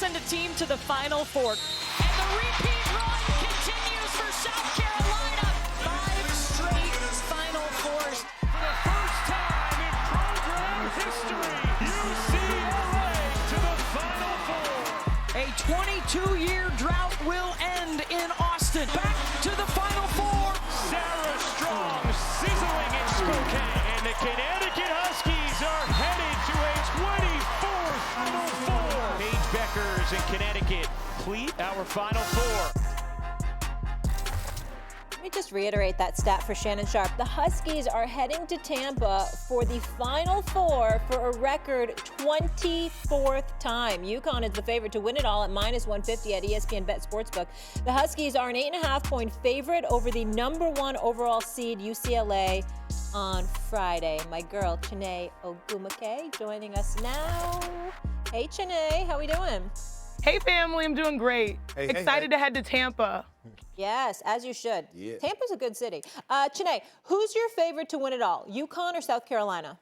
send a team to the Final Four. And the repeat run continues for South Carolina. 5 straight Final Fours. For the first time in program history, UCLA to the Final Four. A 22-year drought will end in Austin. Back to the Final Four. Sarah Strong sizzling in Spokane. And the Connecticut Huskies are headed to a 24th Final Four. Paige Beckers in Connecticut complete our Final Four. Let me just reiterate that stat for Shannon Sharpe. The Huskies are heading to Tampa for the Final Four for a record 24th time. UConn is the favorite to win it all at -150 at ESPN Bet Sportsbook. The Huskies are an 8.5-point favorite over the #1 overall seed UCLA on Friday. My girl, Chiney Ogwumike, joining us now. Hey, Chiney, how we doing? Hey, family, I'm doing great. Excited to head to Tampa. Yes, as you should. Yeah. Tampa's a good city. Chiney, who's your favorite to win it all, UConn or South Carolina?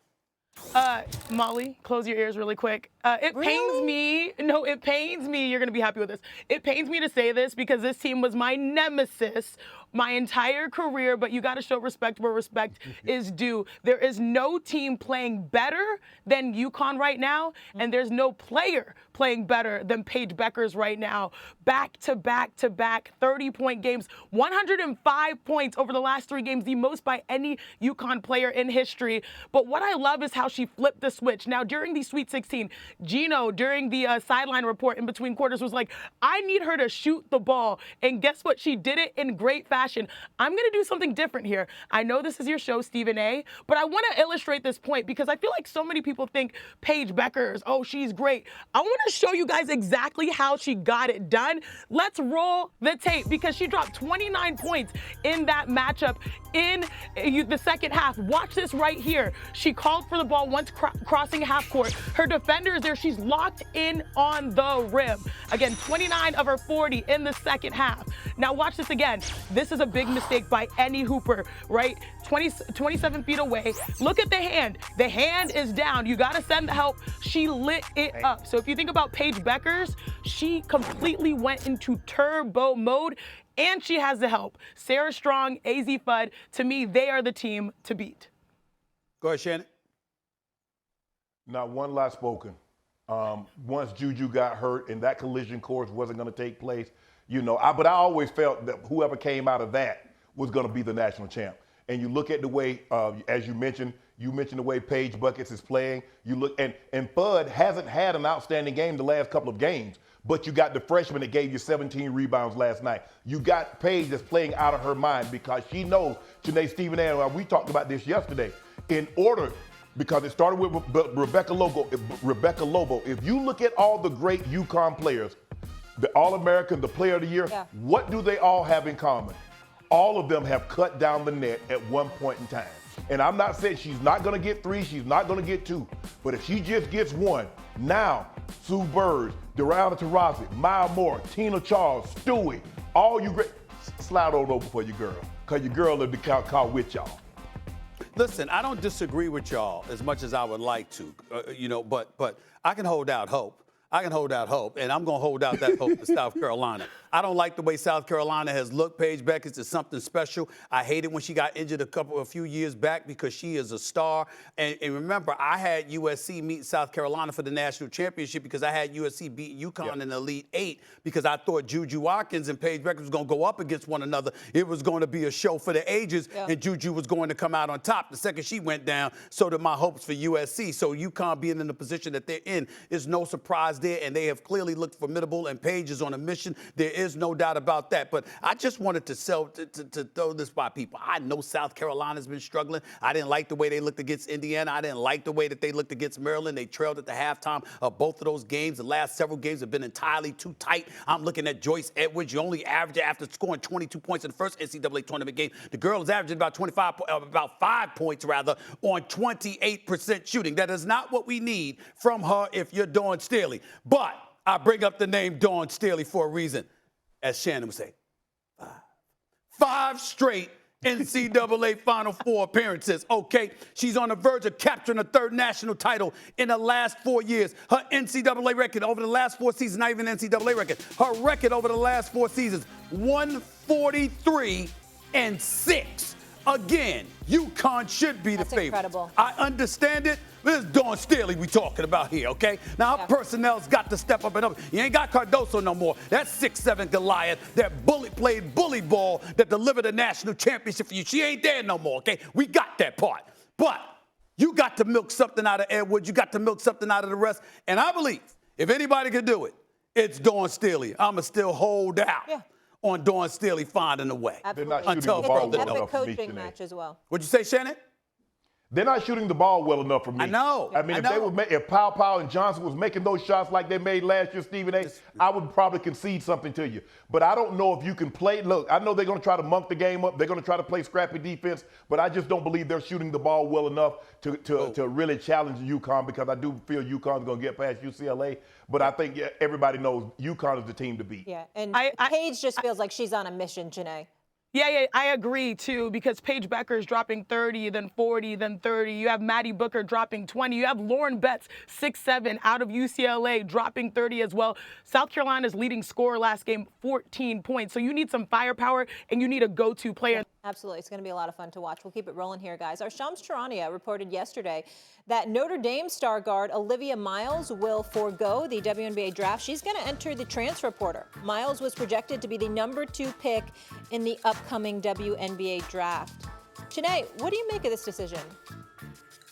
Molly, close your ears really quick. It Really? pains me. No, it pains me. You're going to be happy with this. It pains me to say this because this team was my nemesis my entire career, but you got to show respect where respect is due. There is no team playing better than UConn right now, and there's no player playing better than Paige Beckers right now. Back to back to back 30-point games, 105 points over the last 3 games, the most by any UConn player in history. But what I love is how she flipped the switch. Now, during the Sweet 16, Gino, during the sideline report in between quarters, was like, I need her to shoot the ball. And guess what? She did it in great fashion. I'm going to do something different here. I know this is your show, Stephen A., but I want to illustrate this point because I feel like so many people think Paige Beckers, oh, she's great. I want to show you guys exactly how she got it done. Let's roll the tape because she dropped 29 points in that matchup in the second half. Watch this right here. She called for the ball once crossing half court. Her defender is there. She's locked in on the rim. Again, 29 of her 40 in the second half. Now watch this again. This is a big mistake by any hooper, right? 27 feet away. Look at the hand. The hand is down. You got to send the help. She lit it up. So if you think about Paige Beckers, she completely went into turbo mode, and she has the help. Sarah Strong, AZ Fudd, to me, they are the team to beat. Go ahead, Shannon. Not one lie spoken. Once Juju got hurt and that collision course wasn't going to take place, you know, but I always felt that whoever came out of that was going to be the national champ. And you look at the way, as you mentioned the way Paige Buckets is playing. You look, and Fudd hasn't had an outstanding game the last couple of games, but you got the freshman that gave you 17 rebounds last night. You got Paige that's playing out of her mind because she knows, Janae Stephen A., we talked about this yesterday, in order, because it started with Rebecca Lobo. If you look at all the great UConn players, the All-American, the Player of the Year, what do they all have in common? All of them have cut down the net at one point in time. And I'm not saying she's not going to get 3, she's not going to get 2. But if she just gets 1, now Sue Bird, De'Ronna Taurasi, Maya Moore, Tina Charles, Stewie, all you great, slide on over for your girl. Because your girl will be caught with y'all. Listen, I don't disagree with y'all as much as I would like to, but I can hold out hope. And I'm going to hold out that hope for South Carolina. I don't like the way South Carolina has looked. Paige Beckers is something special. I hated when she got injured a few years back because she is a star. And remember, I had USC meet South Carolina for the national championship because I had USC beat UConn in the Elite 8 because I thought Juju Watkins and Paige Beckers was going to go up against one another. It was going to be a show for the ages, and Juju was going to come out on top. The second she went down, so did my hopes for USC. So UConn being in the position that they're in is no surprise there, and they have clearly looked formidable, and Paige is on a mission. There is no doubt about that. But I just wanted to throw this by people. I know South Carolina's been struggling. I didn't like the way they looked against Indiana. I didn't like the way that they looked against Maryland. They trailed at the halftime of both of those games. The last several games have been entirely too tight. I'm looking at Joyce Edwards. You only average after scoring 22 points in the first NCAA tournament game. The girl is averaging about 5 points rather on 28% shooting. That is not what we need from her if you're Dawn Staley. But I bring up the name Dawn Staley for a reason. As Shannon would say, 5 straight NCAA Final Four appearances, okay? She's on the verge of capturing a third national title in the last 4 years. Her NCAA record over the last 4 seasons, not even NCAA record, her record over the last 4 seasons, 143-6. Again, UConn should be the favorite. Incredible. I understand it. This is Dawn Staley we talking about here, okay? Now, our personnel's got to step up and up. You ain't got Cardoso no more. That 6'7" Goliath that played bully ball that delivered a national championship for you. She ain't there no more, okay? We got that part. But you got to milk something out of Edwards. You got to milk something out of the rest. And I believe if anybody could do it, it's Dawn Staley. I'm going to still hold out. Yeah. On Dawn Staley finding a way. Absolutely. They're not shooting Until the ball further well Epic enough for me coaching today. match as well. What'd you say, Shannon? They're not shooting the ball well enough for me. I know. I mean, I if they know. were, if Powell and Johnson was making those shots like they made last year, Stephen A., I would probably concede something to you. But I don't know if you can play. Look, I know they're going to try to monk the game up. They're going to try to play scrappy defense. But I just don't believe they're shooting the ball well enough to really challenge UConn, because I do feel UConn's going to get past UCLA. But I think everybody knows UConn is the team to beat. Yeah, and I- Paige just feels like she's on a mission, Janae. Yeah, I agree, too, because Paige Becker is dropping 30, then 40, then 30. You have Maddie Booker dropping 20. You have Lauren Betts, 6'7", out of UCLA, dropping 30 as well. South Carolina's leading scorer last game, 14 points. So you need some firepower, and you need a go-to player. Absolutely. It's going to be a lot of fun to watch. We'll keep it rolling here, guys. Our Shams Charania reported yesterday that Notre Dame star guard Olivia Miles will forego the WNBA draft. She's going to enter the transfer portal. Miles was projected to be the #2 pick in the upcoming WNBA draft. Janae, what do you make of this decision?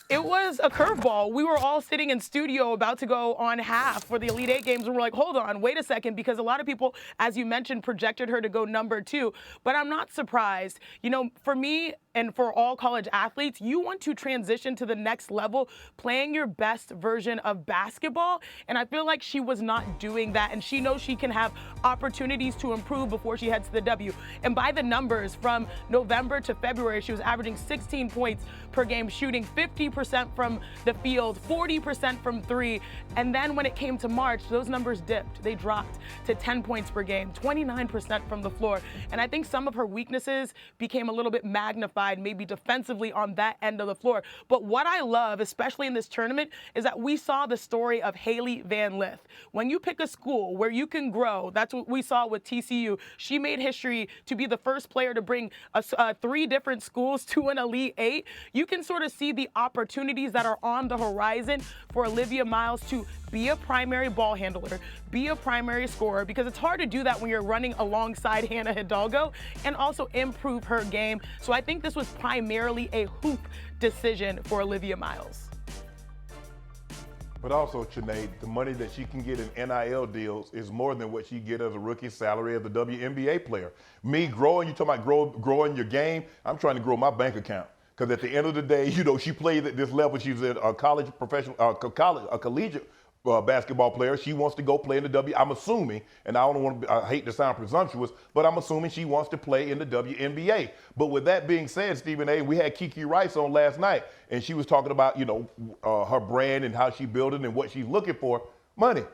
It was a curveball. We were all sitting in studio about to go on half for the Elite Eight games, and we're like, hold on, wait a second, because a lot of people, as you mentioned, projected her to go #2. But I'm not surprised. You know, for me and for all college athletes, you want to transition to the next level, playing your best version of basketball. And I feel like she was not doing that, and she knows she can have opportunities to improve before she heads to the W. And by the numbers, from November to February, she was averaging 16 points per game, shooting 50% from the field, 40% from three. And then when it came to March, those numbers dipped. They dropped to 10 points per game, 29% from the floor. And I think some of her weaknesses became a little bit magnified, maybe defensively on that end of the floor. But what I love, especially in this tournament, is that we saw the story of Haley Van Lith. When you pick a school where you can grow, that's what we saw with TCU. She made history to be the first player to bring 3 different schools to an Elite Eight. You can sort of see the opportunities that are on the horizon for Olivia Miles to be a primary ball handler, be a primary scorer, because it's hard to do that when you're running alongside Hannah Hidalgo, and also improve her game. So I think this was primarily a hoop decision for Olivia Miles. But also, Chiney, the money that she can get in NIL deals is more than what she get as a rookie salary as a WNBA player. Me growing, you talking about growing your game, I'm trying to grow my bank account. Because at the end of the day, you know, she played at this level. She's a college professional, a collegiate basketball player. She wants to go play in the W. I'm assuming, and I hate to sound presumptuous, but I'm assuming she wants to play in the WNBA. But with that being said, Stephen A., we had Kiki Rice on last night, and she was talking about, you know, her brand and how she built it and what she's looking for. Money.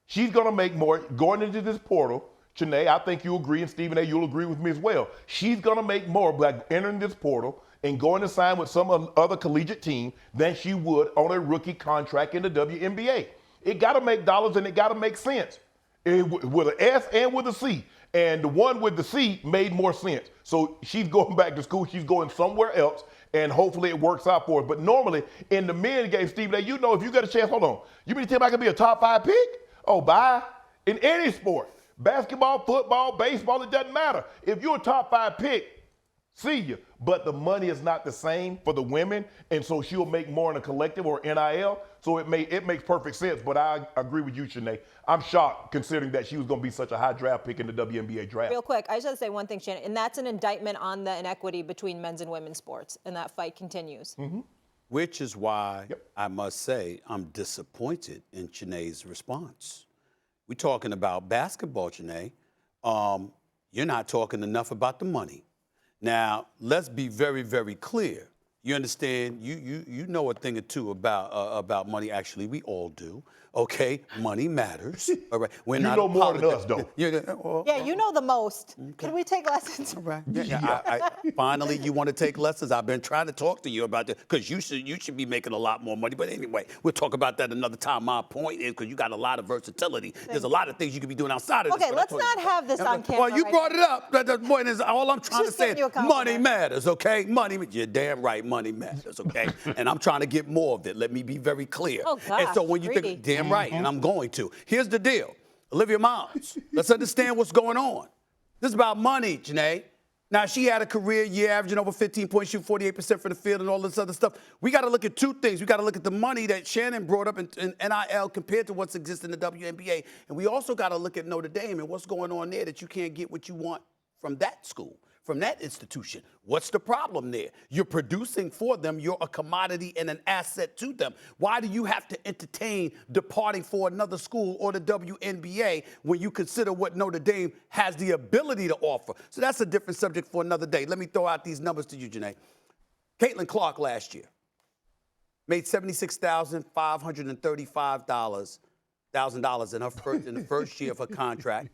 She's going to make more going into this portal. Chiney, I think you agree, and Stephen A., you'll agree with me as well. She's going to make more by entering this portal and going to sign with some other collegiate team than she would on a rookie contract in the WNBA. It got to make dollars and it got to make sense. With an S and with a C. And the one with the C made more sense. So she's going back to school. She's going somewhere else, and hopefully it works out for her. But normally in the men's game, Stephen A., you know, if you got a chance, hold on. You mean to tell me I could be a top 5 pick? Oh, bye. In any sport. Basketball, football, baseball, it doesn't matter. If you're a top 5 pick, see you. But the money is not the same for the women, and so she'll make more in a collective or NIL. So it makes perfect sense. But I agree with you, Chiney. I'm shocked considering that she was going to be such a high draft pick in the WNBA draft. Real quick, I just have to say one thing, Shannon, and that's an indictment on the inequity between men's and women's sports, and that fight continues. Mm-hmm. Which is why I must say I'm disappointed in Chiney's response. We're talking about basketball, Chiney. You're not talking enough about the money. Now, let's be very, very clear. You understand? You know a thing or two about money. Actually, we all do. Okay, money matters. All right, we're You not know more than us, though. Yeah, you know the most. Can we take lessons? All right. Finally, you want to take lessons? I've been trying to talk to you about that because you should be making a lot more money. But anyway, we'll talk about that another time. My point is because you got a lot of versatility. There's a lot of things you could be doing outside of this. Okay, let's not have this on camera. Well, you brought it up. The point is, all I'm trying to Just say giving you a is compliment. money matters, okay? You're damn right, money matters, okay? And I'm trying to get more of it. Let me be very clear. Oh, gosh, and so when you greedy. think, damn right, and I'm going to. Here's the deal. Olivia Miles, let's understand what's going on. This is about money, Janae. Now, she had a career year averaging over 15 points, shoot 48% from the field and all this other stuff. We got to look at two things. We got to look at the money that Shannon brought up in NIL compared to what's existing in the WNBA. And we also got to look at Notre Dame and what's going on there that you can't get what you want from that school, from that institution. What's the problem there? You're producing for them. You're a commodity and an asset to them. Why do you have to entertain departing for another school or the WNBA when you consider what Notre Dame has the ability to offer? So that's a different subject for another day. Let me throw out these numbers to you, Janae. Caitlin Clark last year made $76,535 in the first year of her contract.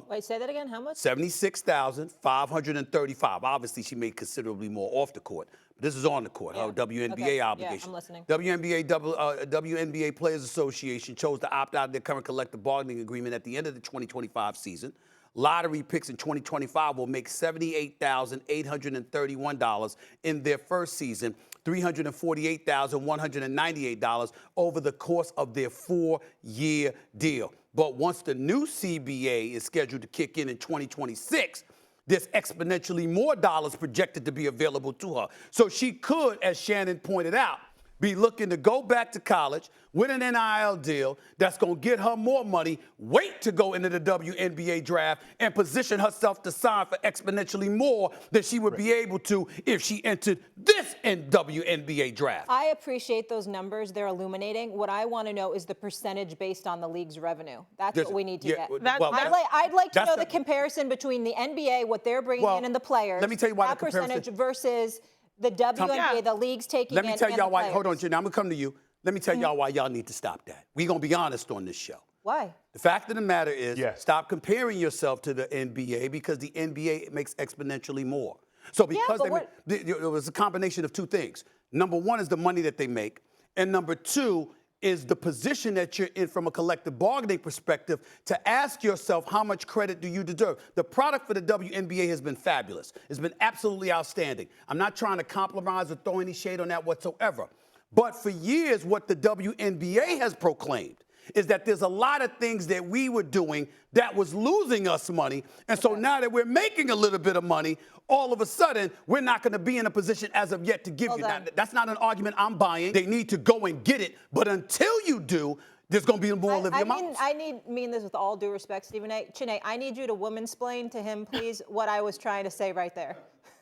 Wait, say that again. How much? $76,535. Obviously, she made considerably more off the court. But this is on the court, her WNBA Okay. obligation. Yeah, I'm listening. WNBA Players Association chose to opt out of their current collective bargaining agreement at the end of the 2025 season. Lottery picks in 2025 will make $78,831 in their first season, $348,198 over the course of their 4-year deal. But once the new CBA is scheduled to kick in 2026, there's exponentially more dollars projected to be available to her. So she could, as Shannon pointed out, be looking to go back to college with an NIL deal that's going to get her more money, wait to go into the WNBA draft, and position herself to sign for exponentially more than she would be able to if she entered this WNBA draft. I appreciate those numbers. They're illuminating. What I want to know is the percentage based on the league's revenue. That's what we need to get. I'd like to know the comparison between the NBA, what they're bringing in, and the players. Let me tell you why that the comparison percentage versus the WNBA, the league's taking in. Let me tell y'all why. Hold on, players. Jenna. I'm going to come to you. Let me tell y'all why y'all need to stop that. We're going to be honest on this show. Why? The fact of the matter is, stop comparing yourself to the NBA because the NBA makes exponentially more. So because it was a combination of two things. Number one is the money that they make, and number two is the position that you're in from a collective bargaining perspective to ask yourself how much credit do you deserve. The product for the WNBA has been fabulous. It's been absolutely outstanding. I'm not trying to compromise or throw any shade on that whatsoever. But for years, what the WNBA has proclaimed is that there's a lot of things that we were doing that was losing us money. And so now that we're making a little bit of money, all of a sudden, we're not going to be in a position as of yet to give you. Now, that's not an argument I'm buying. They need to go and get it. But until you do, there's going to be more Olivia Miles. I mean this with all due respect, Stephen A. Chiney, I need you to woman-splain to him, please, what I was trying to say right there.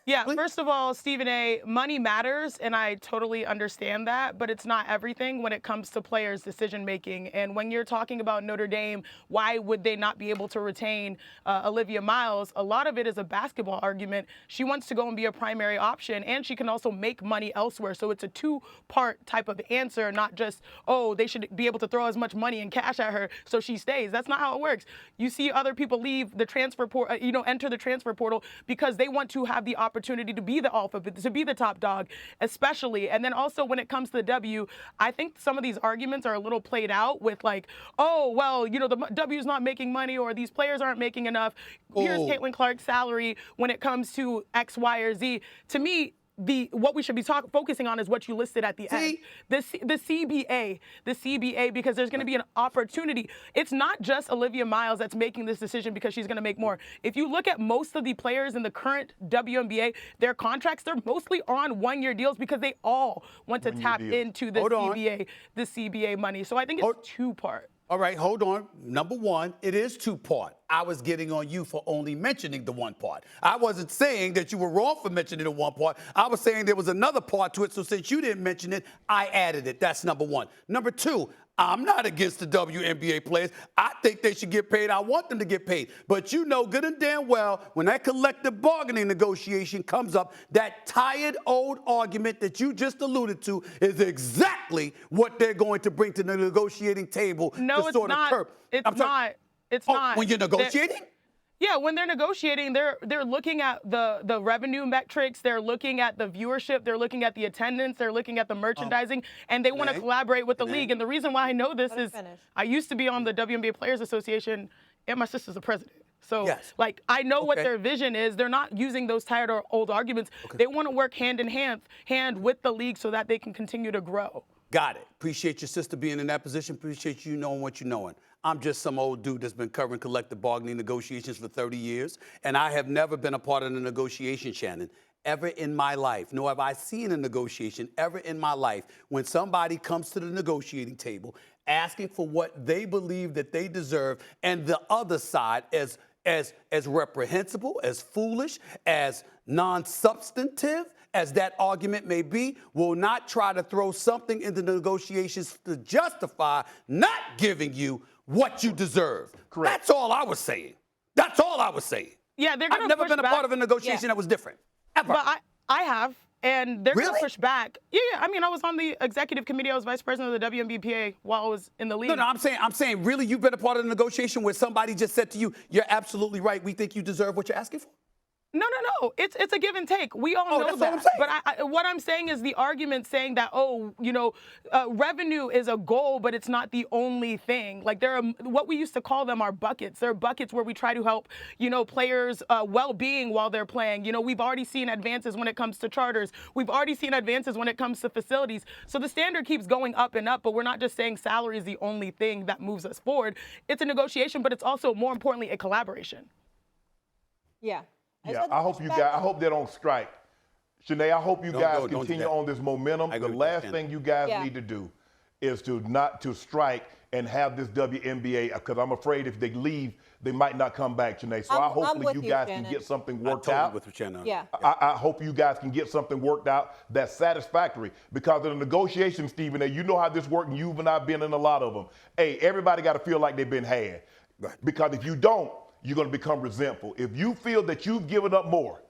Yeah, first of all, Stephen A., money matters, and I totally understand that, but it's not everything when it comes to players' decision-making. And when you're talking about Notre Dame, why would they not be able to retain Olivia Miles? A lot of it is a basketball argument. She wants to go and be a primary option, and she can also make money elsewhere. So it's a two-part type of answer, not just, oh, they should be able to throw as much money and cash at her so she stays. That's not how it works. You see other people leave the transfer portal, enter the transfer portal because they want to have the opportunity to be the alpha, to be the top dog, especially. And then also when it comes to the W, I think some of these arguments are a little played out with like, oh, well, the W's not making money or these players aren't making enough. Here's Caitlin Clark's salary when it comes to X, Y, or Z. To me, what we should be focusing on is what you listed at the end. The CBA, because there's going to be an opportunity. It's not just Olivia Miles that's making this decision because she's going to make more. If you look at most of the players in the current WNBA, their contracts, they're mostly on one-year deals because they all want to tap into the CBA money. So I think it's two-part. All right, hold on. Number one, it is two-part. I was getting on you for only mentioning the one part. I wasn't saying that you were wrong for mentioning the one part. I was saying there was another part to it, so since you didn't mention it, I added it. That's number one. Number two, I'm not against the WNBA players. I think they should get paid. I want them to get paid. But you know good and damn well, when that collective bargaining negotiation comes up, that tired old argument that you just alluded to is exactly what they're going to bring to the negotiating table. No, to it's sort not. of curb. It's not. It's not. When you're negotiating? Yeah, when they're negotiating, they're looking at the revenue metrics, they're looking at the viewership, they're looking at the attendance, they're looking at the merchandising, and they want to collaborate with the league. And the reason why I know this is I used to be on the WNBA Players Association, and my sister's the president. So, like, I know what their vision is. They're not using those tired or old arguments. They want to work hand in hand with the league so that they can continue to grow. Got it. Appreciate your sister being in that position. Appreciate you knowing what you're knowing. I'm just some old dude that's been covering collective bargaining negotiations for 30 years, and I have never been a part of the negotiation, Shannon, ever in my life, nor have I seen a negotiation ever in my life when somebody comes to the negotiating table asking for what they believe that they deserve, and the other side as reprehensible, as foolish, as non-substantive as that argument may be, will not try to throw something into the negotiations to justify not giving you what you deserve. Correct. That's all I was saying. That's all I was saying. Yeah, they're going I've to never been a part of a negotiation that was different, ever. But I have, and they're going to push back. Yeah, I mean, I was on the executive committee. I was vice president of the WNBA while I was in the league. No, I'm saying, really, you've been a part of the negotiation where somebody just said to you, you're absolutely right, we think you deserve what you're asking for? No. It's a give and take. We all know that's that. what I'm saying. But what I'm saying is the argument saying that, revenue is a goal, but it's not the only thing. Like, there are what we used to call them are buckets. There are buckets where we try to help, players' well-being while they're playing. We've already seen advances when it comes to charters. We've already seen advances when it comes to facilities. So the standard keeps going up and up, but we're not just saying salary is the only thing that moves us forward. It's a negotiation, but it's also, more importantly, a collaboration. Yeah. Yeah, I hope they don't strike. Shanae, I hope you guys continue on this momentum. The last thing you guys need to do is not to strike and have this WNBA, because I'm afraid if they leave, they might not come back, Shanae. So hopefully you guys can get something worked out. I hope you guys can get something worked out that's satisfactory, because in the negotiations, Stephen, you know how this works, and you've and I've been in a lot of them. Hey, everybody got to feel like they've been had. Right. Because if you don't, you're going to become resentful. If you feel that you've given up more,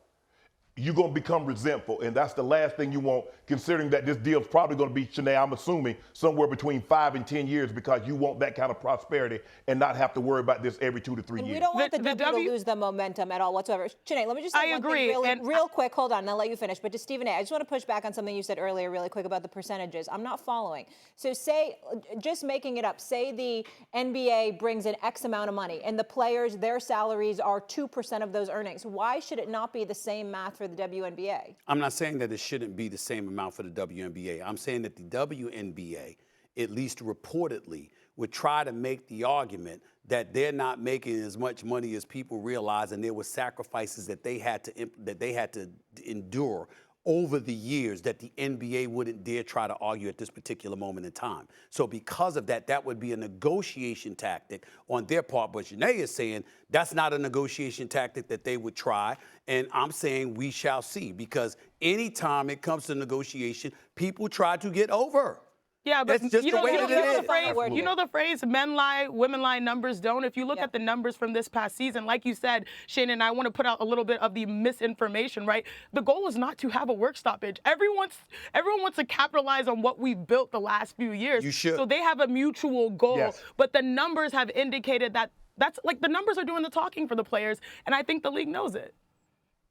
you're going to become resentful. And that's the last thing you want, considering that this deal's probably going to be, Shanae, I'm assuming, somewhere between 5 and 10 years, because you want that kind of prosperity and not have to worry about this every 2 to 3 years. We don't want the W to lose the momentum at all whatsoever. Shanae, let me just say one thing real quick. Hold on, and I'll let you finish. But to Stephen A., I just want to push back on something you said earlier really quick about the percentages. I'm not following. So say, just making it up, say the NBA brings in X amount of money, and the players, their salaries are 2% of those earnings. Why should it not be the same math for the WNBA? I'm not saying that it shouldn't be the same amount for the WNBA. I'm saying that the WNBA, at least reportedly, would try to make the argument that they're not making as much money as people realize, and there were sacrifices that they had to endure over the years that the NBA wouldn't dare try to argue at this particular moment in time. So because of that, that would be a negotiation tactic on their part. But Janae is saying that's not a negotiation tactic that they would try. And I'm saying we shall see, because anytime it comes to negotiation, people try to get over. Yeah, but that's just the way that it is. You know the phrase, men lie, women lie, numbers don't? If you look at the numbers from this past season, like you said, Shannon, I want to put out a little bit of the misinformation, right? The goal is not to have a work stoppage. Everyone wants to capitalize on what we've built the last few years. You should. So they have a mutual goal, but the numbers have indicated that the numbers are doing the talking for the players, and I think the league knows it.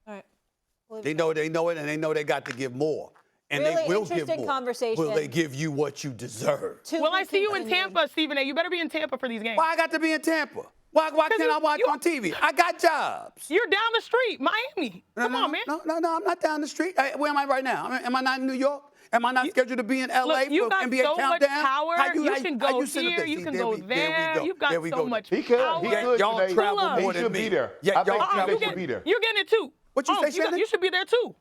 All right. They know it, and they know they got to give more. And really they will give more. Conversation. Will they give you what you deserve? Will I see you in Tampa, Stephen A.? You better be in Tampa for these games. Why I got to be in Tampa? Why can't I watch on TV? I got jobs. You're down the street, Miami. Come on, man. No, I'm not down the street. Where am I right now? Am I not in New York? Am I not scheduled to be in LA for NBA so Countdown? Much power. You can go here, you can go there. You've got so much power. Y'all travel more than me. He should be there. Yeah, y'all should be there. You're getting it too. What you say, Shannon? You should be there too.